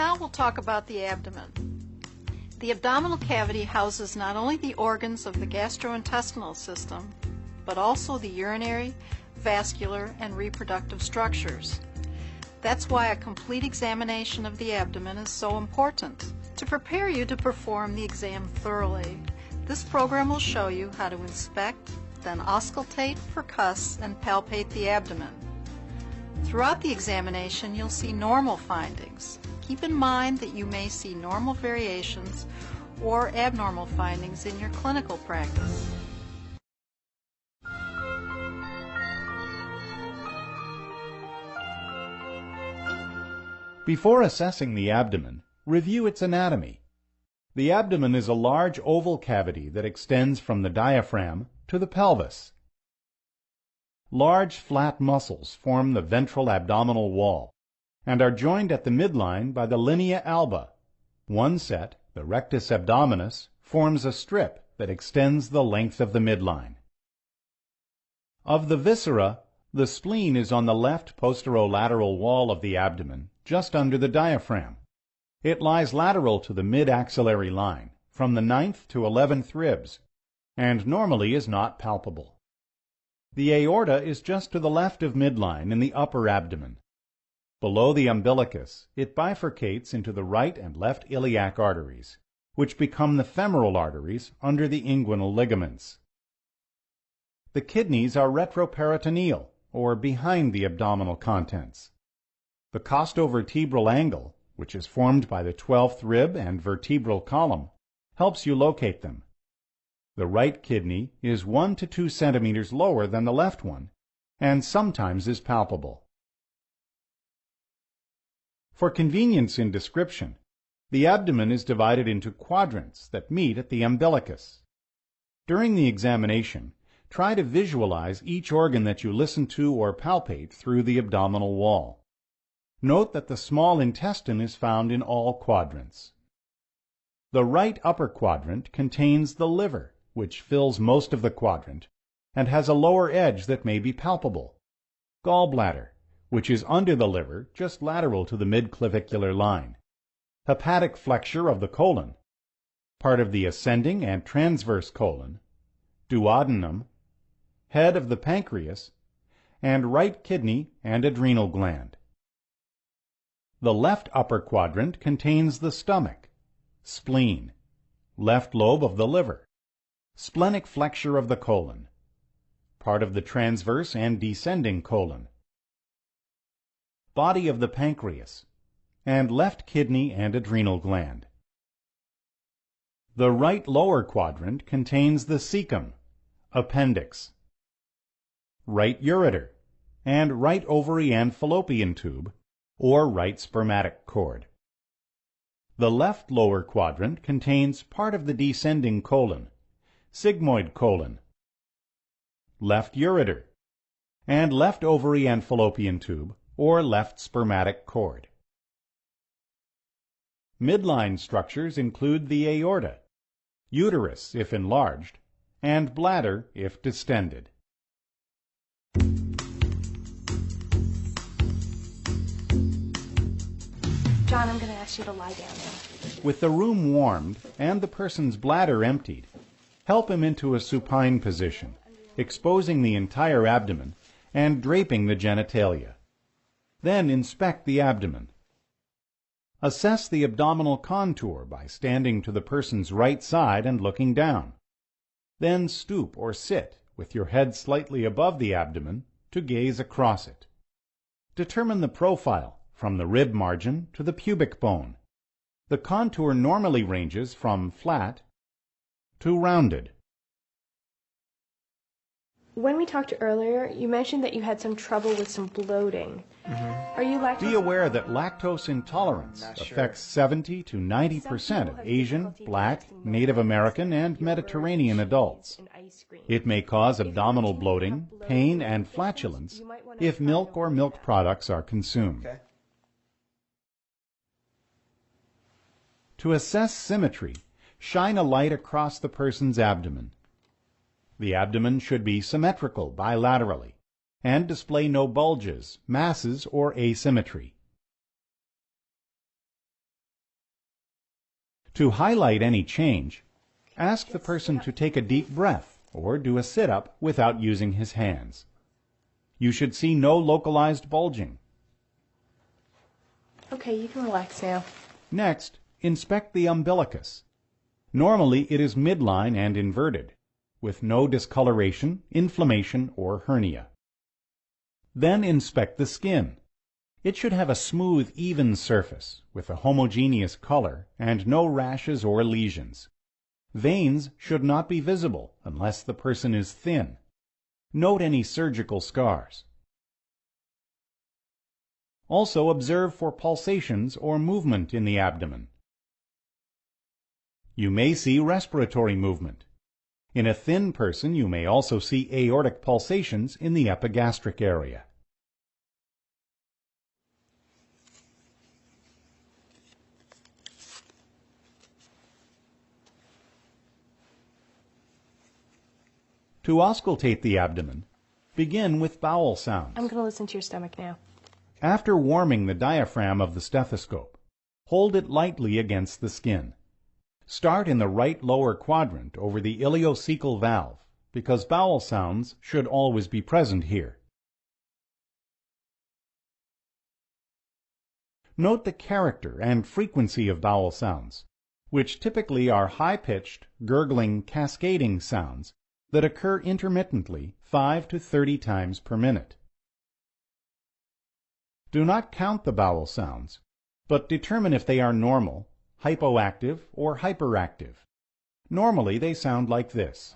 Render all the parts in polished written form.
Now we'll talk about the abdomen. The abdominal cavity houses not only the organs of the gastrointestinal system, but also the urinary, vascular, and reproductive structures. That's why a complete examination of the abdomen is so important. To prepare you to perform the exam thoroughly, this program will show you how to inspect, then auscultate, percuss, and palpate the abdomen. Throughout the examination, you'll see normal findings. Keep in mind that you may see normal variations or abnormal findings in your clinical practice. Before assessing the abdomen, review its anatomy. The abdomen is a large oval cavity that extends from the diaphragm to the pelvis. Large flat muscles form the ventral abdominal wall and are joined at the midline by the linea alba. One set, the rectus abdominis, forms a strip that extends the length of the midline. Of the viscera, the spleen is on the left posterolateral wall of the abdomen, just under the diaphragm. It lies lateral to the mid-axillary line, from the 9th to 11th ribs, and normally is not palpable. The aorta is just to the left of midline in the upper abdomen. Below the umbilicus, it bifurcates into the right and left iliac arteries, which become the femoral arteries under the inguinal ligaments. The kidneys are retroperitoneal, or behind the abdominal contents. The costovertebral angle, which is formed by the 12th rib and vertebral column, helps you locate them. The right kidney is 1 to 2 centimeters lower than the left one, and sometimes is palpable. For convenience in description, the abdomen is divided into quadrants that meet at the umbilicus. During the examination, try to visualize each organ that you listen to or palpate through the abdominal wall. Note that the small intestine is found in all quadrants. The right upper quadrant contains the liver, which fills most of the quadrant, and has a lower edge that may be palpable. Gallbladder, which is under the liver, just lateral to the midclavicular line. Hepatic flexure of the colon, part of the ascending and transverse colon, duodenum, head of the pancreas, and right kidney and adrenal gland. The left upper quadrant contains the stomach, spleen, left lobe of the liver, splenic flexure of the colon, part of the transverse and descending colon, body of the pancreas, and left kidney and adrenal gland. The right lower quadrant contains the cecum, appendix, right ureter, and right ovary and fallopian tube, or right spermatic cord. The left lower quadrant contains part of the descending colon, sigmoid colon, left ureter, and left ovary and fallopian tube, or left spermatic cord. Midline structures include the aorta, uterus if enlarged, and bladder if distended. John, I'm going to ask you to lie down now. With the room warmed and the person's bladder emptied, help him into a supine position, exposing the entire abdomen and draping the genitalia. Then inspect the abdomen. Assess the abdominal contour by standing to the person's right side and looking down. Then stoop or sit with your head slightly above the abdomen to gaze across it. Determine the profile from the rib margin to the pubic bone. The contour normally ranges from flat to rounded. When we talked earlier, you mentioned that you had some trouble with some bloating. Are you lactose? Be aware that lactose intolerance affects 70 to 90% of Asian, Black, Native American, and Mediterranean adults. It may cause abdominal bloating, pain, and flatulence if milk or milk products are consumed. Okay. To assess symmetry, shine a light across the person's abdomen. The abdomen should be symmetrical bilaterally and display no bulges, masses, or asymmetry. To highlight any change, ask the person to take a deep breath or do a sit-up without using his hands. You should see no localized bulging. Okay, you can relax now. Next, inspect the umbilicus. Normally it is midline and inverted, with no discoloration, inflammation, or hernia. Then inspect the skin. It should have a smooth, even surface with a homogeneous color and no rashes or lesions. Veins should not be visible unless the person is thin. Note any surgical scars. Also observe for pulsations or movement in the abdomen. You may see respiratory movement. In a thin person, you may also see aortic pulsations in the epigastric area. To auscultate the abdomen, begin with bowel sounds. I'm going to listen to your stomach now. After warming the diaphragm of the stethoscope, hold it lightly against the skin. Start in the right lower quadrant over the ileocecal valve, because bowel sounds should always be present here. Note the character and frequency of bowel sounds, which typically are high-pitched, gurgling, cascading sounds that occur intermittently 5 to 30 times per minute. Do not count the bowel sounds, but determine if they are normal, hypoactive, or hyperactive. Normally they sound like this.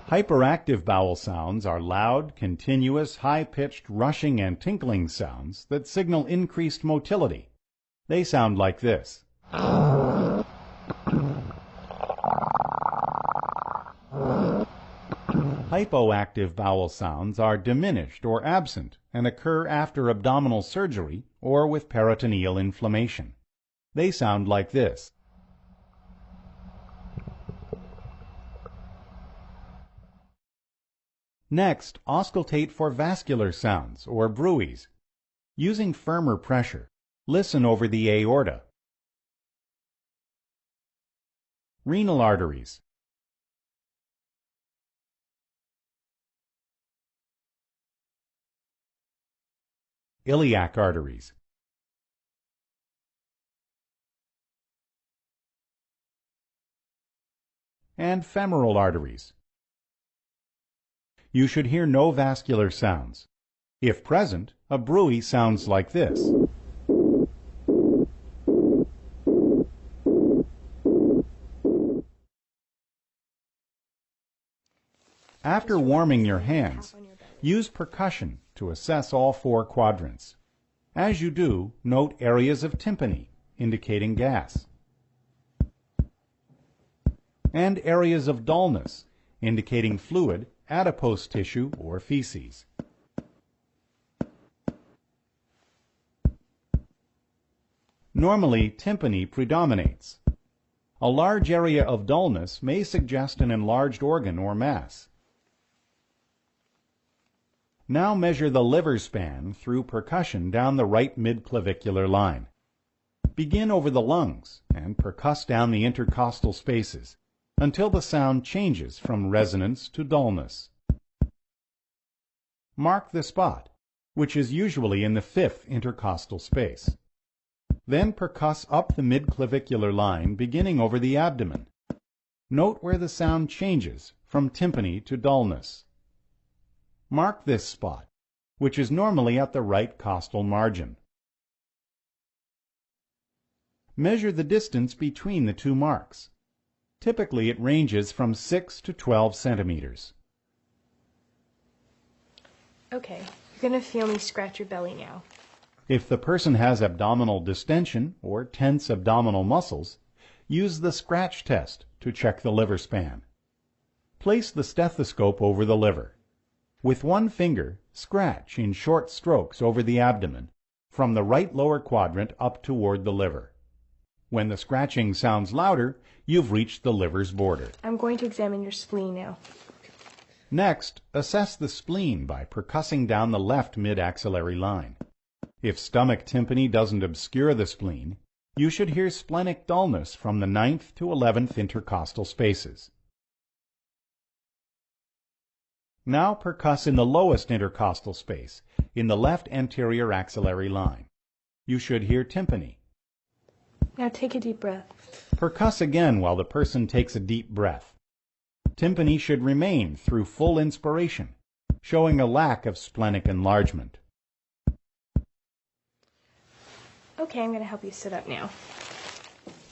Hyperactive bowel sounds are loud, continuous, high-pitched, rushing and tinkling sounds that signal increased motility. They sound like this. Hypoactive bowel sounds are diminished or absent and occur after abdominal surgery or with peritoneal inflammation. They sound like this. Next, auscultate for vascular sounds or bruits. Using firmer pressure, listen over the aorta, renal arteries, iliac arteries, and femoral arteries. You should hear no vascular sounds. If present, a bruit sounds like this. After warming your hands, use percussion to assess all 4 quadrants. As you do, note areas of tympany, indicating gas, and areas of dullness, indicating fluid, adipose tissue, or feces. Normally, tympany predominates. A large area of dullness may suggest an enlarged organ or mass. Now measure the liver span through percussion down the right midclavicular line. Begin over the lungs and percuss down the intercostal spaces until the sound changes from resonance to dullness. Mark the spot, which is usually in the 5th intercostal space. Then percuss up the midclavicular line beginning over the abdomen. Note where the sound changes from tympany to dullness. Mark this spot, which is normally at the right costal margin. Measure the distance between the 2 marks. Typically it ranges from 6 to 12 centimeters. Okay, you're going to feel me scratch your belly now. If the person has abdominal distension or tense abdominal muscles, use the scratch test to check the liver span. Place the stethoscope over the liver. With one finger, scratch in short strokes over the abdomen, from the right lower quadrant up toward the liver. When the scratching sounds louder, you've reached the liver's border. I'm going to examine your spleen now. Next, assess the spleen by percussing down the left mid-axillary line. If stomach tympany doesn't obscure the spleen, you should hear splenic dullness from the 9th to 11th intercostal spaces. Now percuss in the lowest intercostal space, in the left anterior axillary line. You should hear tympany. Now take a deep breath. Percuss again while the person takes a deep breath. Tympany should remain through full inspiration, showing a lack of splenic enlargement. Okay, I'm going to help you sit up now.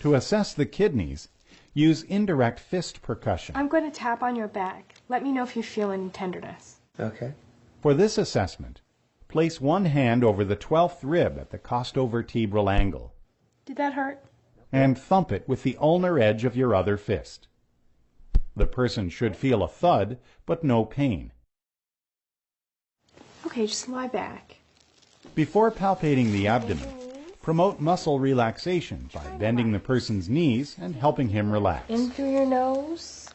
To assess the kidneys, use indirect fist percussion. I'm going to tap on your back. Let me know if you feel any tenderness. Okay. For this assessment, place one hand over the 12th rib at the costovertebral angle Did that hurt? and thump it with the ulnar edge of your other fist. The person should feel a thud, but no pain. Okay, just lie back. Before palpating the abdomen, promote muscle relaxation by bending the person's knees and helping him relax. In through your nose,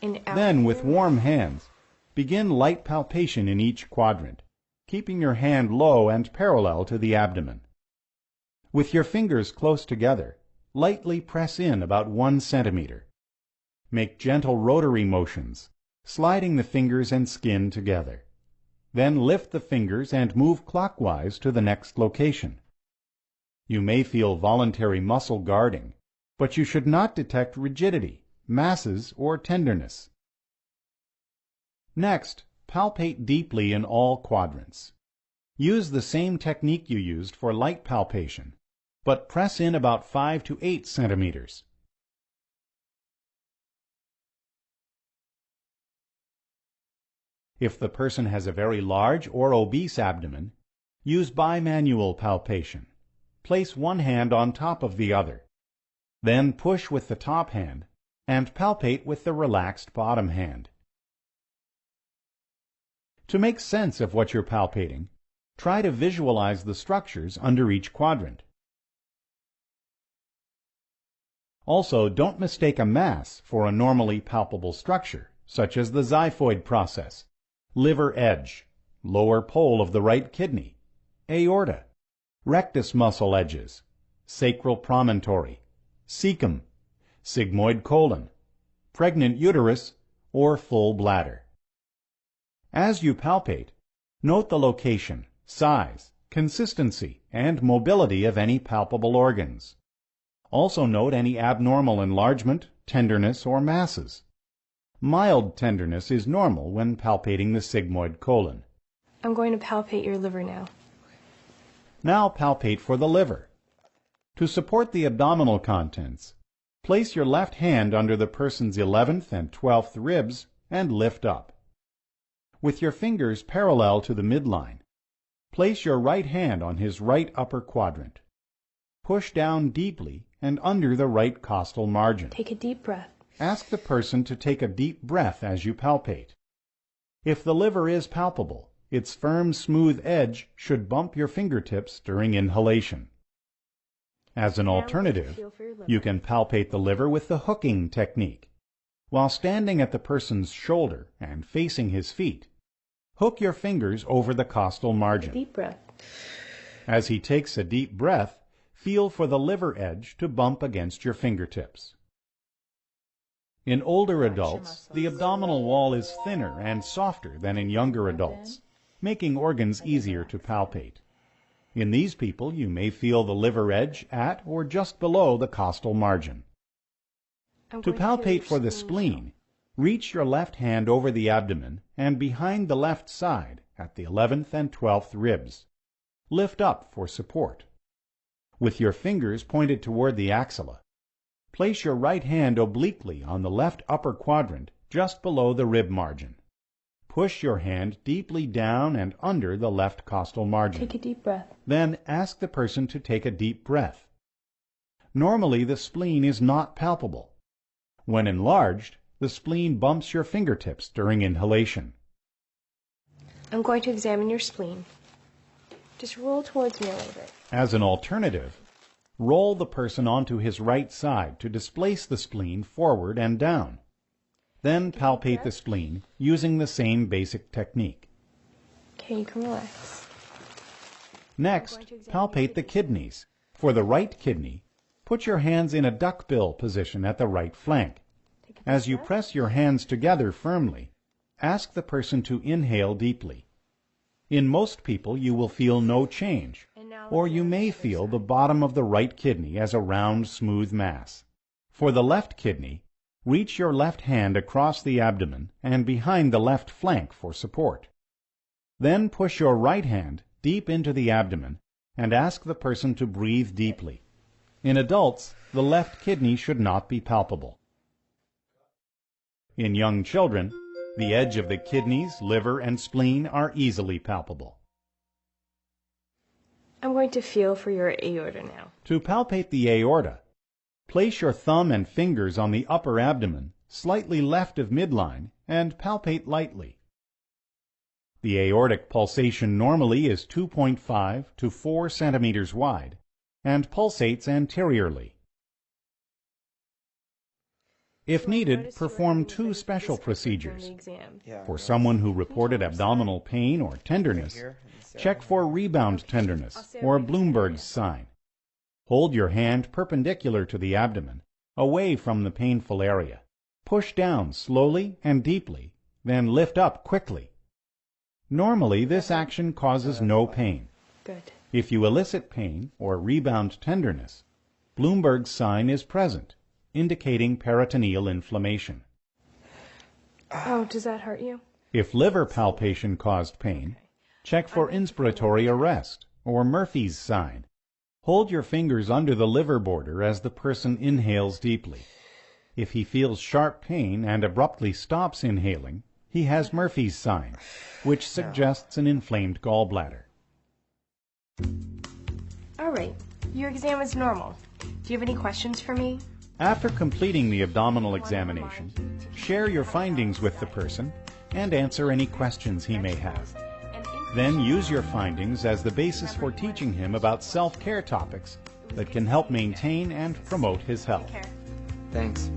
and out. Then, with warm hands, begin light palpation in each quadrant, keeping your hand low and parallel to the abdomen. With your fingers close together, lightly press in about 1 centimeter. Make gentle rotary motions, sliding the fingers and skin together. Then lift the fingers and move clockwise to the next location. You may feel voluntary muscle guarding, but you should not detect rigidity, masses, or tenderness. Next, palpate deeply in all quadrants. Use the same technique you used for light palpation, but press in about 5 to 8 centimeters. If the person has a very large or obese abdomen, use bimanual palpation. Place one hand on top of the other. Then push with the top hand and palpate with the relaxed bottom hand. To make sense of what you're palpating, try to visualize the structures under each quadrant. Also, don't mistake a mass for a normally palpable structure, such as the xiphoid process, liver edge, lower pole of the right kidney, aorta, rectus muscle edges, sacral promontory, cecum, sigmoid colon, pregnant uterus, or full bladder. As you palpate, note the location, size, consistency, and mobility of any palpable organs. Also note any abnormal enlargement, tenderness, or masses. Mild tenderness is normal when palpating the sigmoid colon. I'm going to palpate your liver now. Now palpate for the liver. To support the abdominal contents, place your left hand under the person's 11th and 12th ribs and lift up. With your fingers parallel to the midline, place your right hand on his right upper quadrant. Push down deeply and under the right costal margin. Take a deep breath. Ask the person to take a deep breath as you palpate. If the liver is palpable, its firm, smooth edge should bump your fingertips during inhalation. As an alternative, you can palpate the liver with the hooking technique. While standing at the person's shoulder and facing his feet, hook your fingers over the costal margin. Deep breath. As he takes a deep breath, feel for the liver edge to bump against your fingertips. In older adults, the abdominal wall is thinner and softer than in younger adults, making organs easier to palpate. In these people, you may feel the liver edge at or just below the costal margin. To palpate for the spleen, reach your left hand over the abdomen and behind the left side at the 11th and 12th ribs. Lift up for support. With your fingers pointed toward the axilla, place your right hand obliquely on the left upper quadrant just below the rib margin. Push your hand deeply down and under the left costal margin. Take a deep breath. Then ask the person to take a deep breath. Normally, the spleen is not palpable. When enlarged, the spleen bumps your fingertips during inhalation. I'm going to examine your spleen. Just roll towards me a little bit. As an alternative, roll the person onto his right side to displace the spleen forward and down. Then palpate the spleen using the same basic technique. Okay, you can relax. Next, palpate the kidneys. For the right kidney, put your hands in a duckbill position at the right flank. As you press your hands together firmly, ask the person to inhale deeply. In most people, you will feel no change, or you may feel the bottom of the right kidney as a round, smooth mass. For the left kidney, reach your left hand across the abdomen and behind the left flank for support. Then push your right hand deep into the abdomen and ask the person to breathe deeply. In adults, the left kidney should not be palpable. In young children, the edge of the kidneys, liver, and spleen are easily palpable. I'm going to feel for your aorta now. To palpate the aorta, place your thumb and fingers on the upper abdomen, slightly left of midline, and palpate lightly. The aortic pulsation normally is 2.5 to 4 centimeters wide and pulsates anteriorly. If needed, perform 2 special procedures. For someone who reported abdominal pain or tenderness, check for rebound tenderness or Bloomberg's sign. Hold your hand perpendicular to the abdomen, away from the painful area. Push down slowly and deeply, then lift up quickly. Normally, this action causes no pain. Good. If you elicit pain or rebound tenderness, Bloomberg's sign is present, indicating peritoneal inflammation. Oh, does that hurt you? If liver palpation caused pain, check for inspiratory arrest or Murphy's sign. Hold your fingers under the liver border as the person inhales deeply. If he feels sharp pain and abruptly stops inhaling, he has Murphy's sign, which suggests an inflamed gallbladder. All right. Your exam is normal. Do you have any questions for me? After completing the abdominal examination, share your findings with the person and answer any questions he may have. Then use your findings as the basis for teaching him about self-care topics that can help maintain and promote his health. Thanks.